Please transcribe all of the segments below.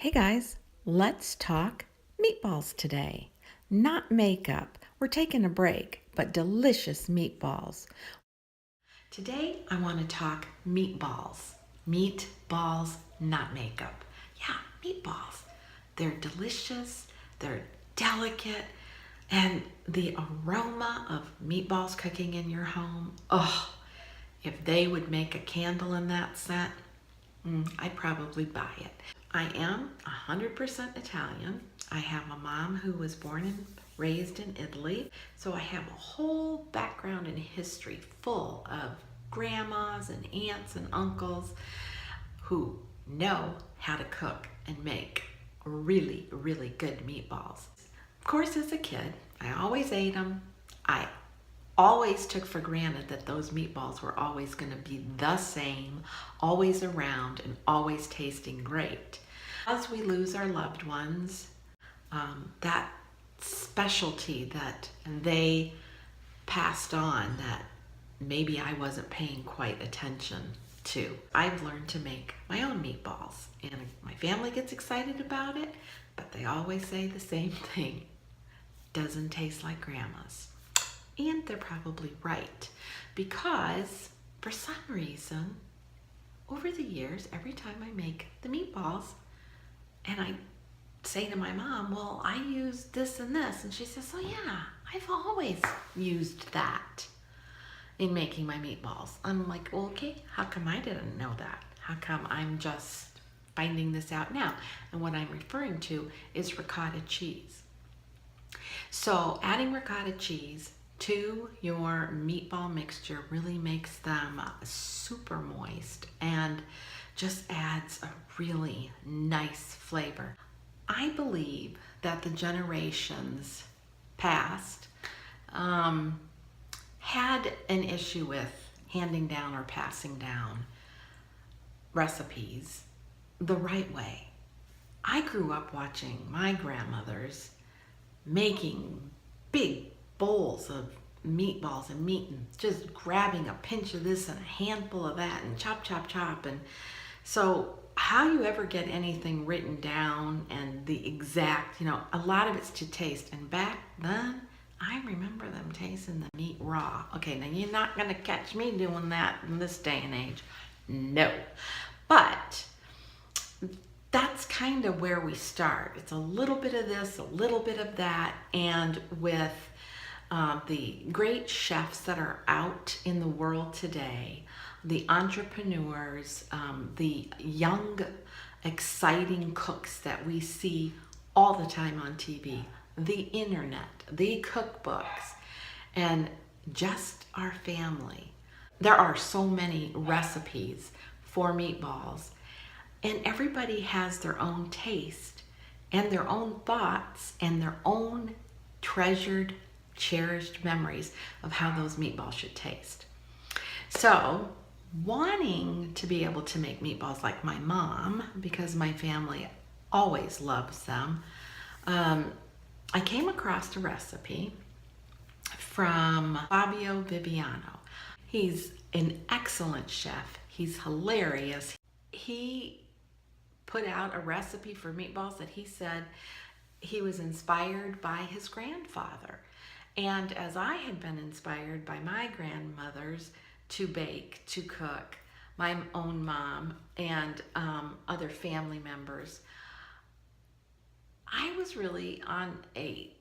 Hey guys, let's talk meatballs today. Not makeup. We're taking a break, but delicious meatballs. Today I want to talk meatballs. Meatballs, not makeup. Yeah, meatballs. They're delicious, they're delicate, and the aroma of meatballs cooking in your home, oh, if they would make a candle in that scent, I'd probably buy it. I am 100% Italian. I have a mom who was born and raised in Italy, so I have a whole background and history full of grandmas and aunts and uncles who know how to cook and make really, really good meatballs. Of course, as a kid, I always ate them. I always took for granted that those meatballs were always going to be the same, always around, and always tasting great. As we lose our loved ones, that specialty that they passed on that maybe I wasn't paying quite attention to, I've learned to make my own meatballs. And my family gets excited about it, but they always say the same thing. Doesn't taste like grandma's. And they're probably right, because for some reason, over the years, every time I make the meatballs, and I say to my mom, well, I use this and this, and she says, oh yeah, I've always used that in making my meatballs. I'm like, well, okay, how come I didn't know that? How come I'm just finding this out now? And what I'm referring to is ricotta cheese. So adding ricotta cheese to your meatball mixture really makes them super moist and just adds a really nice flavor. I believe that the generations past had an issue with handing down or passing down recipes the right way. I grew up watching my grandmothers making big bowls of meatballs and meat and just grabbing a pinch of this and a handful of that and chop, chop, chop. And so how you ever get anything written down and the exact, a lot of it's to taste. And back then, I remember them tasting the meat raw. Okay, now you're not going to catch me doing that in this day and age. No. But that's kind of where we start. It's a little bit of this, a little bit of that, and with the great chefs that are out in the world today, the entrepreneurs, the young, exciting cooks that we see all the time on TV, the internet, the cookbooks, and just our family. There are so many recipes for meatballs, and everybody has their own taste and their own thoughts and their own treasured, cherished memories of how those meatballs should taste. So, wanting to be able to make meatballs like my mom, because my family always loves them, I came across a recipe from Fabio Viviano. He's an excellent chef. He's hilarious. He put out a recipe for meatballs that he said he was inspired by his grandfather. And as I had been inspired by my grandmothers to bake, to cook, my own mom and other family members, I was really on a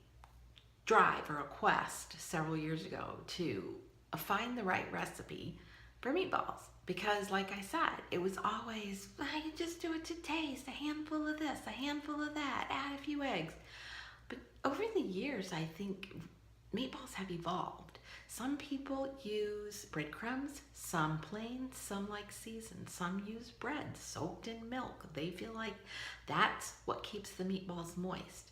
drive or a quest several years ago to find the right recipe for meatballs. Because like I said, it was always, you just do it to taste, a handful of this, a handful of that, add a few eggs. But over the years, I think meatballs have evolved. Some people use breadcrumbs, some plain, some like seasoned, some use bread soaked in milk. They feel like that's what keeps the meatballs moist.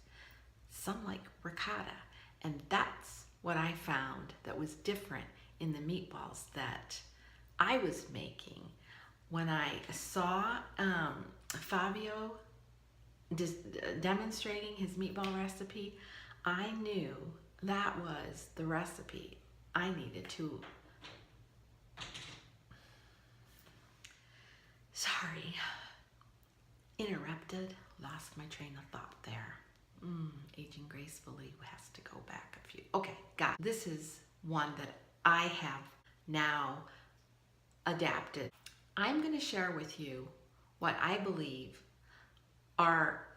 Some like ricotta, and that's what I found that was different in the meatballs that I was making. When I saw Fabio demonstrating his meatball recipe, I knew that was the recipe I needed to, interrupted, lost my train of thought there. Aging gracefully has to go back a few. Okay, got it. This is one that I have now adapted. I'm going to share with you what I believe are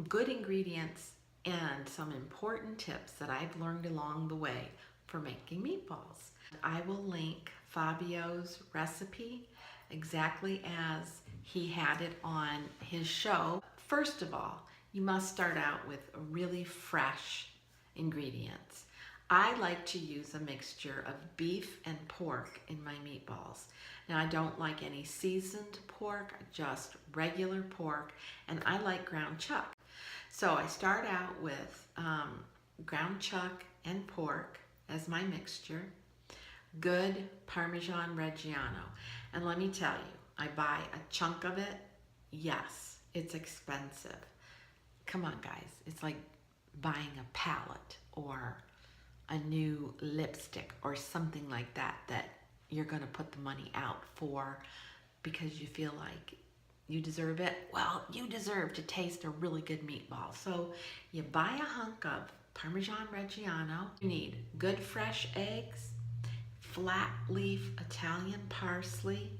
good ingredients and some important tips that I've learned along the way for making meatballs. I will link Fabio's recipe exactly as he had it on his show. First of all, you must start out with really fresh ingredients. I like to use a mixture of beef and pork in my meatballs. Now, I don't like any seasoned pork, just regular pork, and I like ground chuck. So I start out with ground chuck and pork as my mixture, good Parmigiano-Reggiano. And let me tell you, I buy a chunk of it. Yes, it's expensive. Come on, guys. It's like buying a palette or a new lipstick or something like that you're going to put the money out for because you feel like you deserve it. Well, you deserve to taste a really good meatball. So you buy a hunk of Parmigiano-Reggiano. You need good fresh eggs, flat leaf Italian parsley,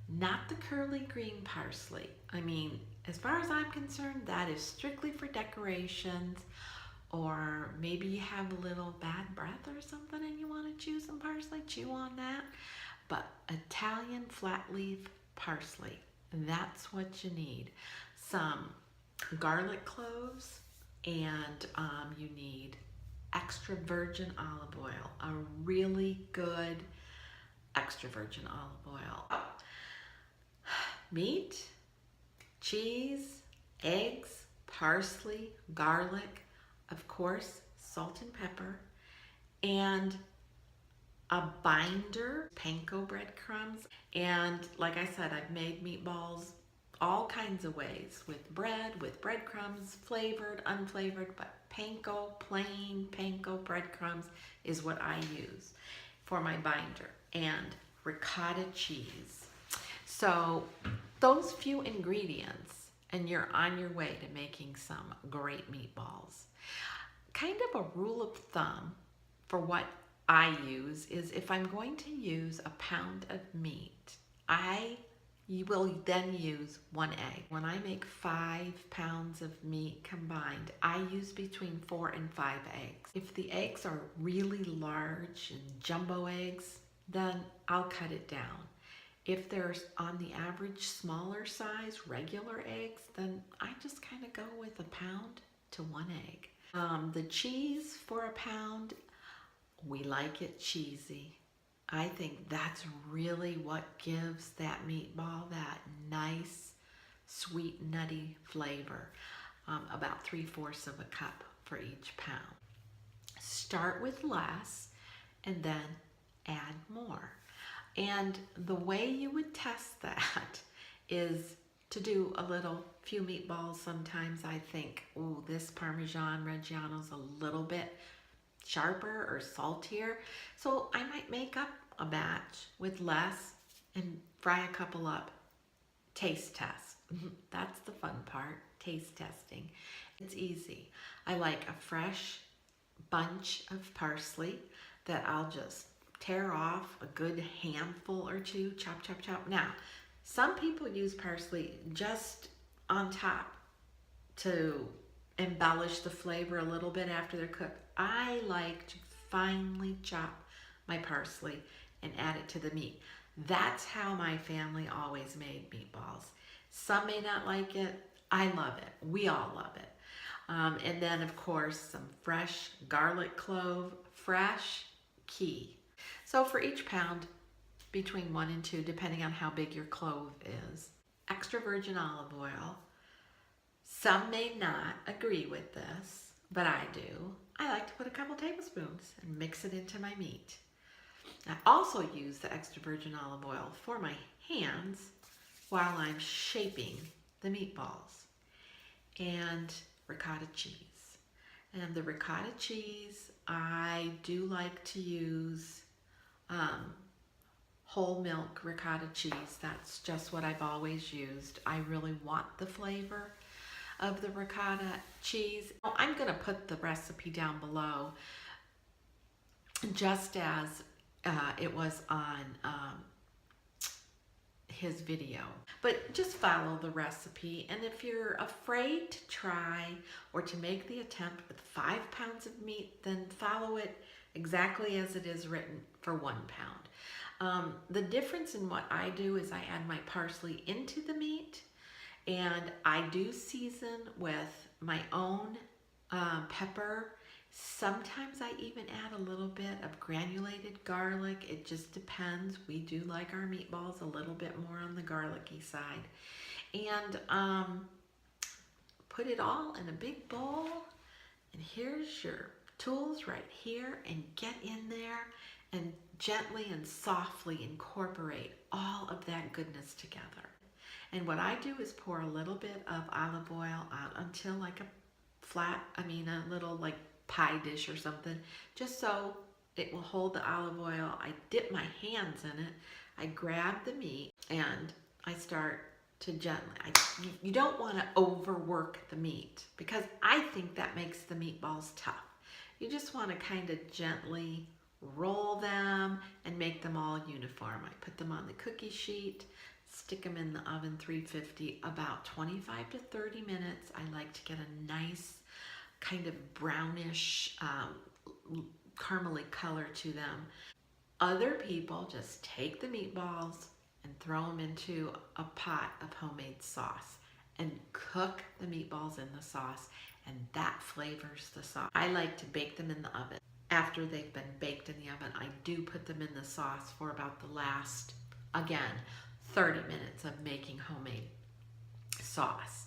not the curly green parsley. I mean, as far as I'm concerned, that is strictly for decorations, or maybe you have a little bad breath or something and you want to chew some parsley, chew on that. But Italian flat leaf parsley, that's what you need. Some garlic cloves, and you need extra virgin olive oil, a really good extra virgin olive oil. Meat, cheese, eggs, parsley, garlic, of course, salt and pepper, and a binder, panko breadcrumbs. And like I said, I've made meatballs all kinds of ways, with bread, with breadcrumbs, flavored, unflavored, but panko, plain panko breadcrumbs is what I use for my binder, and ricotta cheese. So those few ingredients, and you're on your way to making some great meatballs. Kind of a rule of thumb for what I use is if I'm going to use a pound of meat, you will then use 1 egg. When I make 5 pounds of meat combined, I use between 4 and 5 eggs. If the eggs are really large and jumbo eggs, then I'll cut it down. If they're on the average smaller size, regular eggs, then I just kind of go with a pound to 1 egg. The cheese for a pound, we like it cheesy. I think that's really what gives that meatball that nice, sweet, nutty flavor. About 3/4 of a cup for each pound. Start with less and then add more. And the way you would test that is to do a few meatballs. Sometimes I think, oh, this Parmigiano-Reggiano's a little bit sharper or saltier. So I might make up a batch with less and fry a couple up. Taste test. That's the fun part, taste testing. It's easy. I like a fresh bunch of parsley that I'll just tear off a good handful or two, chop, chop, chop. Now, some people use parsley just on top to embellish the flavor a little bit after they're cooked. I like to finely chop my parsley and add it to the meat. That's how my family always made meatballs. Some may not like it. I love it. We all love it. And then, of course, some fresh garlic clove, fresh, key. So for each pound, between 1 and 2, depending on how big your clove is. Extra virgin olive oil. Some may not agree with this, but I do. I like to put a couple tablespoons and mix it into my meat. I also use the extra virgin olive oil for my hands while I'm shaping the meatballs. And ricotta cheese. And the ricotta cheese, I do like to use whole milk ricotta cheese. That's just what I've always used. I really want the flavor of the ricotta cheese. I'm going to put the recipe down below, just as it was on his video. But just follow the recipe, and if you're afraid to try or to make the attempt with 5 pounds of meat, then follow it exactly as it is written for 1 pound. The difference in what I do is I add my parsley into the meat, and I do season with my own pepper. Sometimes I even add a little bit of granulated garlic. It just depends. We do like our meatballs a little bit more on the garlicky side. And put it all in a big bowl. And here's your tools right here. And get in there and gently and softly incorporate all of that goodness together. And what I do is pour a little bit of olive oil out until like a little like pie dish or something, just so it will hold the olive oil. I dip my hands in it, I grab the meat, and I start to gently, you don't want to overwork the meat, because I think that makes the meatballs tough. You just want to kind of gently roll them and make them all uniform. I put them on the cookie sheet, stick them in the oven 350 about 25 to 30 minutes. I like to get a nice kind of brownish, caramely color to them. Other people just take the meatballs and throw them into a pot of homemade sauce and cook the meatballs in the sauce, and that flavors the sauce. I like to bake them in the oven. After they've been baked in the oven, I do put them in the sauce for about the last, again, 30 minutes of making homemade sauce.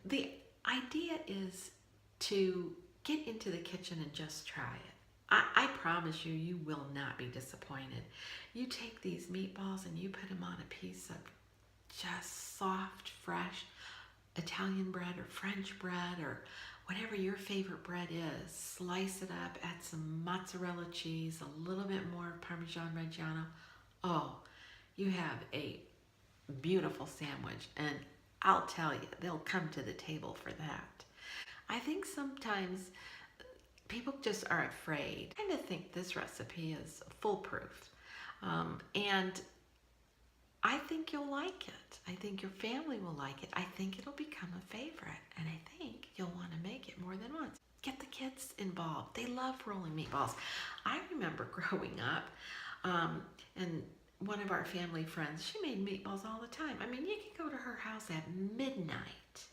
The idea is to get into the kitchen and just try it. I promise you, you will not be disappointed. You take these meatballs and you put them on a piece of just soft, fresh Italian bread or French bread or whatever your favorite bread is. Slice it up, add some mozzarella cheese, a little bit more Parmigiano-Reggiano. Oh, you have a beautiful sandwich, and I'll tell you, they'll come to the table for that. I think sometimes people just are afraid. I kind of think this recipe is foolproof. And I think you'll like it. I think your family will like it. I think it'll become a favorite. And I think you'll want to make it more than once. Get the kids involved. They love rolling meatballs. I remember growing up, and one of our family friends, she made meatballs all the time. I mean, you can go to her house at midnight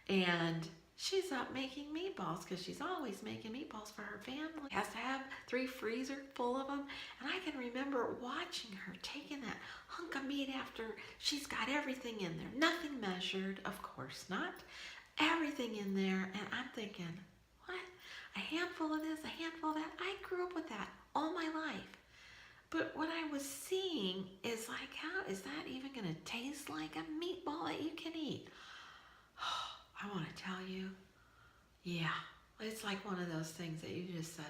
and she's up making meatballs, because she's always making meatballs for her family. Has to have 3 freezers full of them. And I can remember watching her taking that hunk of meat after she's got everything in there. Nothing measured, of course not. Everything in there. And I'm thinking, what? A handful of this, a handful of that? I grew up with that all my life. But what I was seeing is like, how is that even going to taste like a meatball that you can eat? I want to tell you, yeah, it's like one of those things that you just said,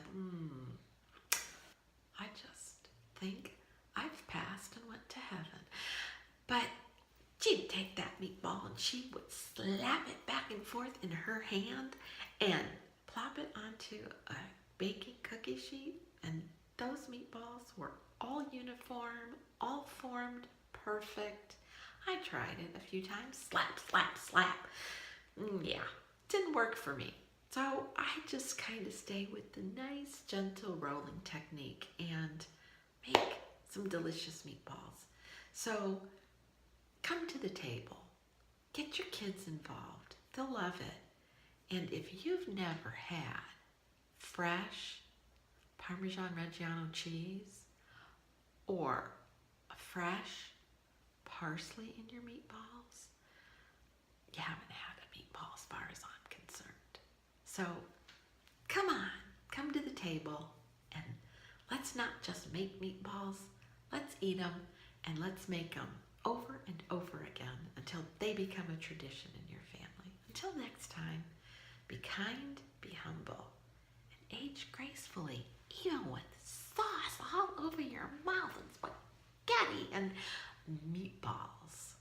I just think I've passed and went to heaven. But she'd take that meatball and she would slap it back and forth in her hand and plop it onto a baking cookie sheet, and those meatballs were all uniform, all formed perfect. I tried it a few times, slap, slap, slap. Yeah, didn't work for me. So I just kind of stay with the nice, gentle rolling technique and make some delicious meatballs. So come to the table. Get your kids involved. They'll love it. And if you've never had fresh Parmigiano-Reggiano cheese or a fresh parsley in your meatballs, you haven't had a meatball as far as I'm concerned. So come on, come to the table, and let's not just make meatballs. Let's eat them, and let's make them over and over again until they become a tradition in your family. Until next time, be kind, be humble, and age gracefully, even with sauce all over your mouth and spaghetti and meatballs.